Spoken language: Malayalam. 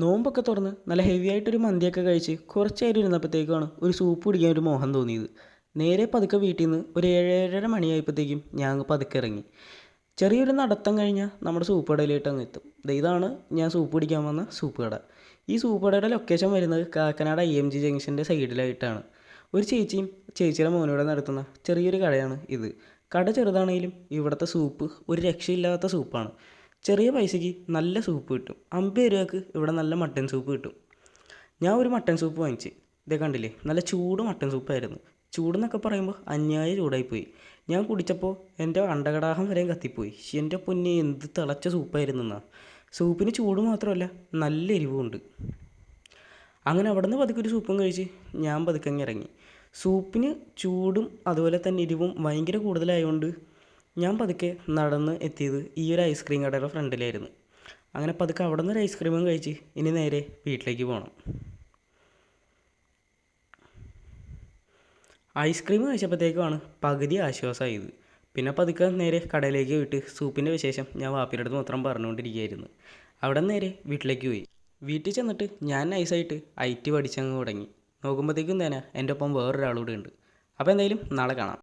നോമ്പൊക്കെ തുറന്ന് നല്ല ഹെവി ആയിട്ടൊരു മന്തിയൊക്കെ കഴിച്ച് കുറച്ച് നേരം ഇരുന്നപ്പോഴത്തേക്കാണ് ഒരു സൂപ്പ് കുടിക്കാൻ ഒരു മോഹം തോന്നിയത്. നേരെ പതുക്കെ വീട്ടിൽ നിന്ന് ഒരു 7-7:30 മണിയായപ്പോഴത്തേക്കും ഞാൻ അങ്ങ് പതുക്കെ ഇറങ്ങി. ചെറിയൊരു നടത്തം കഴിഞ്ഞാൽ നമ്മുടെ സൂപ്പ് കടയിലായിട്ട് അങ്ങ് എത്തും. ഇതാണ് ഞാൻ സൂപ്പ് കുടിക്കാൻ വന്ന സൂപ്പ് കട. ഈ സൂപ്പ് കടയുടെ ലൊക്കേഷൻ വരുന്നത് കാക്കനാട് IMG ജംഗ്ഷൻ്റെ സൈഡിലായിട്ടാണ്. ഒരു ചേച്ചിയും ചേച്ചിയുടെ മോനോടെ നടത്തുന്ന ചെറിയൊരു കടയാണ് ഇത്. കട ചെറുതാണെങ്കിലും ഇവിടുത്തെ സൂപ്പ് ഒരു രക്ഷയില്ലാത്ത സൂപ്പാണ്. ചെറിയ പൈസയ്ക്ക് നല്ല സൂപ്പ് കിട്ടും. 50 രൂപയ്ക്ക് ഇവിടെ നല്ല മട്ടൻ സൂപ്പ് കിട്ടും. ഞാൻ ഒരു മട്ടൻ സൂപ്പ് വാങ്ങിച്ച്. ഇതേ കണ്ടില്ലേ, നല്ല ചൂട് മട്ടൻ സൂപ്പായിരുന്നു. ചൂടെന്നൊക്കെ പറയുമ്പോൾ അന്യായ ചൂടായിപ്പോയി. ഞാൻ കുടിച്ചപ്പോൾ എൻ്റെ അണ്ടകടാഹം വരെയും കത്തിപ്പോയി. എൻ്റെ പൊന്നെ, എന്ത് തിളച്ച സൂപ്പായിരുന്നു എന്നാ. സൂപ്പിന് ചൂട് മാത്രമല്ല, നല്ല എരിവുമുണ്ട്. അങ്ങനെ അവിടെ നിന്ന് പതുക്കെ ഒരു സൂപ്പും കഴിച്ച് ഞാൻ പതുക്കെ ഇറങ്ങി. സൂപ്പിന് ചൂടും അതുപോലെ തന്നെ എരിവും ഭയങ്കര കൂടുതലായതുകൊണ്ട് ഞാൻ പതുക്കെ നടന്ന് എത്തിയത് ഈ ഒരു ഐസ്ക്രീം കടയുടെ ഫ്രണ്ടിലായിരുന്നു. അങ്ങനെ പതുക്കെ അവിടെ നിന്ന് ഒരു ഐസ്ക്രീമും കഴിച്ച് ഇനി നേരെ വീട്ടിലേക്ക് പോകണം. ഐസ്ക്രീം കഴിച്ചപ്പോഴത്തേക്കുമാണ് പകുതി ആശ്വാസമായത്. പിന്നെ പതുക്കെ നേരെ കടയിലേക്ക് വിട്ട് സൂപ്പിൻ്റെ വിശേഷം ഞാൻ വാപ്പിയുടെ അടുത്ത് മാത്രം പറഞ്ഞുകൊണ്ടിരിക്കുകയായിരുന്നു. അവിടെ നേരെ വീട്ടിലേക്ക് പോയി. വീട്ടിൽ ചെന്നിട്ട് ഞാൻ നൈസായിട്ട് IT പഠിച്ചങ്ങ് തുടങ്ങി. നോക്കുമ്പോഴത്തേക്കും തന്നെ എൻ്റെ ഒപ്പം വേറൊരാളൂടെ ഉണ്ട്. അപ്പോൾ എന്തായാലും നാളെ കാണാം.